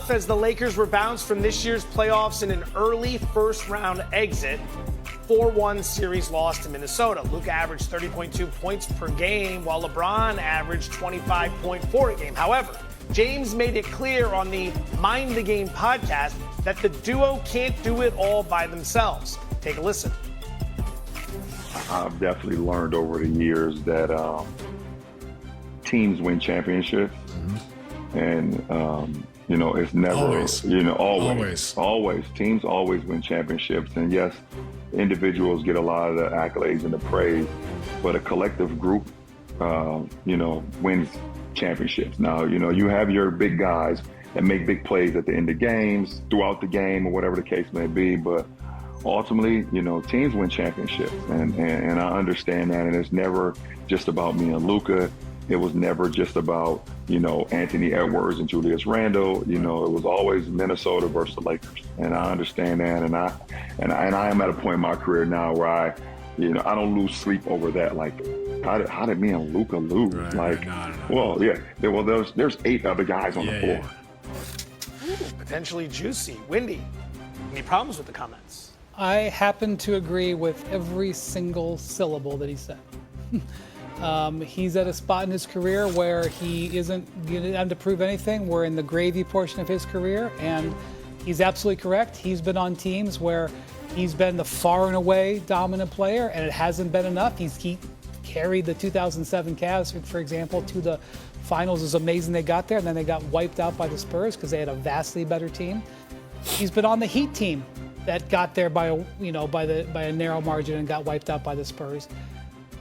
off as the Lakers were bounced from this year's playoffs in an early first-round exit. 4-1 series loss to Minnesota. Luka averaged 30.2 points per game, while LeBron averaged 25.4 a game. However, James made it clear on the Mind the Game podcast that the duo can't do it all by themselves. Take a listen. I've definitely learned over the years that teams win championships. And, it's never, always. Teams always win championships. And yes, individuals get a lot of the accolades and the praise, but a collective group, wins championships. Now, you have your big guys that make big plays at the end of games, throughout the game, or whatever the case may be. But ultimately, teams win championships. And I understand that. And it's never just about me and Luka. It was never just about, Anthony Edwards and Julius Randle. It was always Minnesota versus the Lakers. And I understand that. And I am at a point in my career now where I don't lose sleep over that. Like, how did me and Luka lose? Right, Well, yeah. There's 8 other guys on the floor. Ooh, potentially juicy. Windy, any problems with the comments? I happen to agree with every single syllable that he said. He's at a spot in his career where he isn't going to have to prove anything. We're in the gravy portion of his career, and he's absolutely correct. He's been on teams where he's been the far and away dominant player, and it hasn't been enough. He carried the 2007 Cavs, for example, to the finals. It was amazing they got there, and then they got wiped out by the Spurs because they had a vastly better team. He's been on the Heat team that got there by a narrow margin and got wiped out by the Spurs.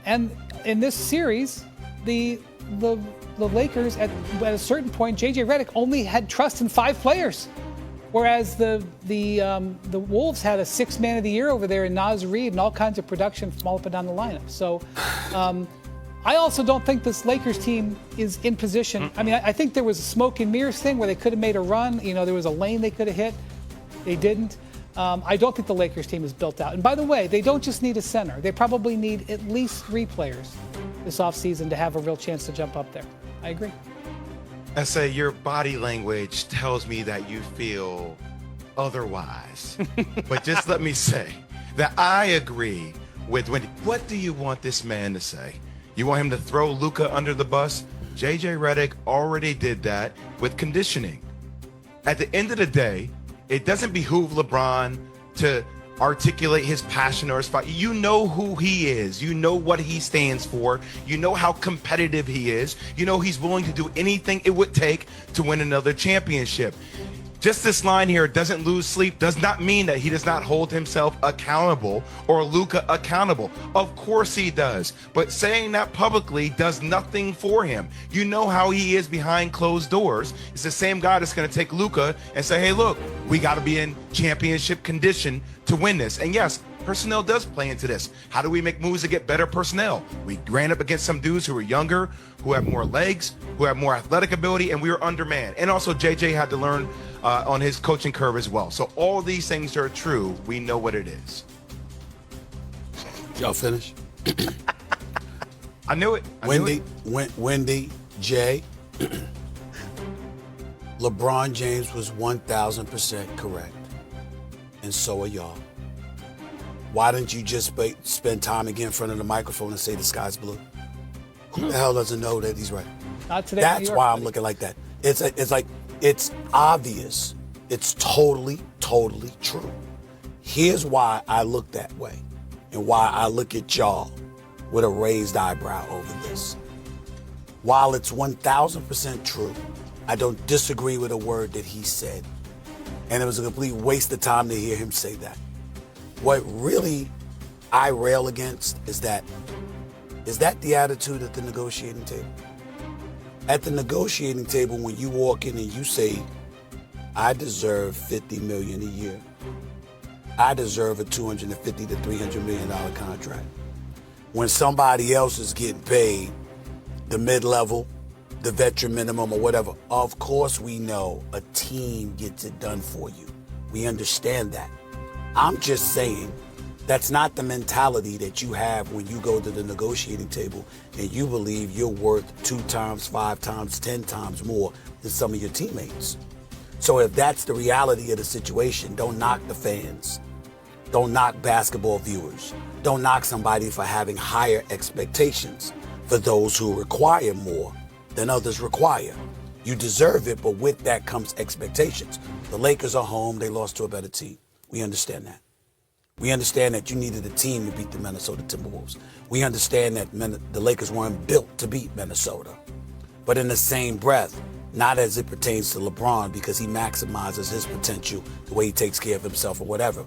And in this series, the Lakers at a certain point, JJ Redick only had trust in 5 players, whereas the Wolves had a 6th man of the year over there in Naz Reid and all kinds of production from all up and down the lineup. So I also don't think this Lakers team is in position. I mean, I think there was a smoke and mirrors thing where they could have made a run. There was a lane they could have hit. They didn't. I don't think the Lakers team is built out. And by the way, they don't just need a center. They probably need at least 3 players this offseason to have a real chance to jump up there. I agree. I say your body language tells me that you feel otherwise. But just let me say that I agree with Wendy. What do you want this man to say? You want him to throw Luka under the bus? JJ Redick already did that with conditioning. At the end of the day, it doesn't behoove LeBron to articulate his passion or his fight. You know who he is. You know what he stands for. You know how competitive he is. You know he's willing to do anything it would take to win another championship. Just this line here, doesn't lose sleep, does not mean that he does not hold himself accountable or Luka accountable. Of course he does. But saying that publicly does nothing for him. You know how he is behind closed doors. It's the same guy that's going to take Luka and say, hey, look, we got to be in championship condition to win this. And yes, personnel does play into this. How do we make moves to get better personnel? We ran up against some dudes who were younger, who have more legs, who have more athletic ability, and we were undermanned. And also JJ had to learn on his coaching curve as well. So all these things are true. We know what it is. Y'all finish? I knew it. Wendy, Jay, LeBron James was 1,000% correct. And so are y'all. Why didn't you just spend time again in front of the microphone and say the sky's blue? Who the hell doesn't know that he's right? Not today. That's why I'm looking like that. It's obvious. It's totally true. Here's why I look that way and why I look at y'all with a raised eyebrow over this. While it's 1,000% true, I don't disagree with a word that he said. And it was a complete waste of time to hear him say that. What really I rail against is that the attitude at the negotiating table? At the negotiating table, when you walk in and you say, I deserve $50 million a year. I deserve a $250 to $300 million contract. When somebody else is getting paid the mid-level, the veteran minimum or whatever, of course we know a team gets it done for you. We understand that. I'm just saying that's not the mentality that you have when you go to the negotiating table and you believe you're worth 2 times, 5 times, 10 times more than some of your teammates. So if that's the reality of the situation, don't knock the fans. Don't knock basketball viewers. Don't knock somebody for having higher expectations for those who require more than others require. You deserve it, but with that comes expectations. The Lakers are home. They lost to a better team. We understand that. We understand that you needed a team to beat the Minnesota Timberwolves. We understand that the Lakers weren't built to beat Minnesota. But in the same breath, not as it pertains to LeBron because he maximizes his potential the way he takes care of himself or whatever.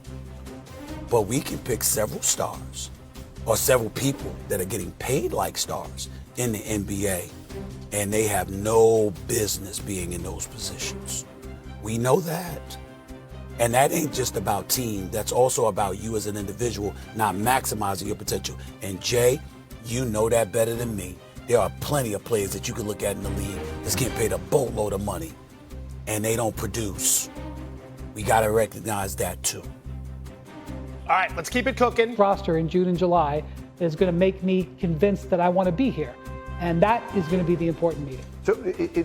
But we can pick several stars or several people that are getting paid like stars in the NBA, and they have no business being in those positions. We know that. And that ain't just about team. That's also about you as an individual not maximizing your potential. And Jay, you know that better than me. There are plenty of players that you can look at in the league that's getting paid a boatload of money, and they don't produce. We got to recognize that too. All right, let's keep it cooking. Roster in June and July is going to make me convinced that I want to be here. And that is going to be the important meeting. So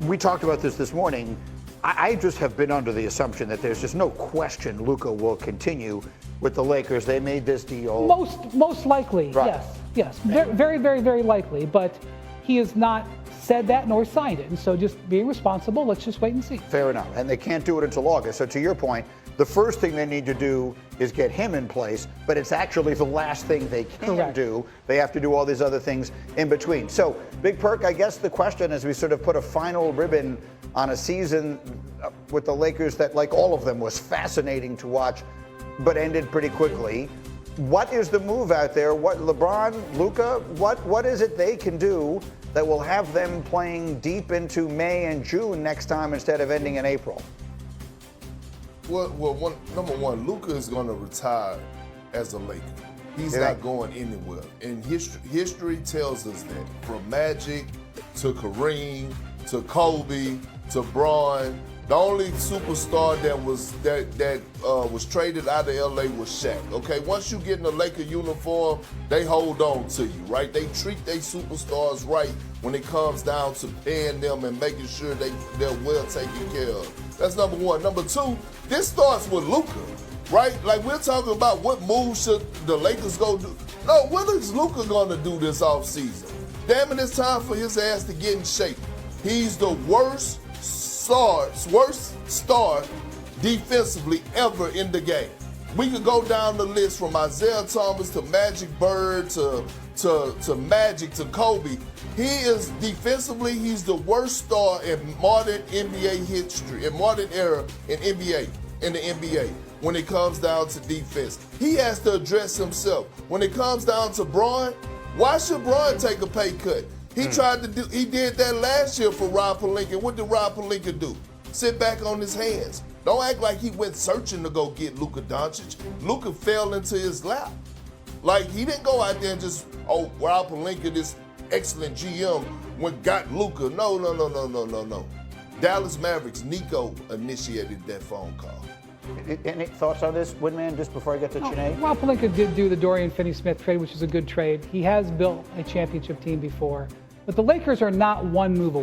we talked about this morning. I just have been under the assumption that there's just no question Luka will continue with the Lakers. They made this deal. Most likely, right. Yes. Very, very, very likely. But he has not said that nor signed it. And so just being responsible, let's just wait and see. Fair enough. And they can't do it until August. So to your point, the first thing they need to do is get him in place, but it's actually the last thing they can do. They have to do all these other things in between. So, Big Perk, I guess the question as we sort of put a final ribbon on a season with the Lakers that, like all of them, was fascinating to watch, but ended pretty quickly. What is the move out there? What LeBron, Luka, what is it they can do that will have them playing deep into May and June next time instead of ending in April? Well, number one, Luka is going to retire as a Laker. He's not going anywhere. And history tells us that. From Magic to Kareem to Kobe to Bron, the only superstar that was traded out of LA was Shaq. Okay, once you get in a Laker uniform, they hold on to you, right? They treat their superstars right when it comes down to paying them and making sure they're well taken care of. That's number one. Number two, this starts with Luka, right? Like we're talking about what moves should the Lakers go do. No, what is Luka gonna do this offseason? Damn it, it's time for his ass to get in shape. He's the worst star defensively ever in the game. We could go down the list from Isaiah Thomas to Magic Bird to Magic to Kobe. He is defensively, he's the worst star in modern NBA history, in modern era in the NBA. When it comes down to defense, he has to address himself. When it comes down to Bron, why should Bron take a pay cut? He did that last year for Rob Pelinka. What did Rob Pelinka do? Sit back on his hands. Don't act like he went searching to go get Luka Doncic. Luka fell into his lap. Like, he didn't go out there and just, Rob Pelinka, this excellent GM, got Luka. No. Dallas Mavericks, Nico initiated that phone call. Any thoughts on this, Woodman, just before I get to Sinead? Rob Pelinka did do the Dorian Finney-Smith trade, which is a good trade. He has built a championship team before. But the Lakers are not one move away.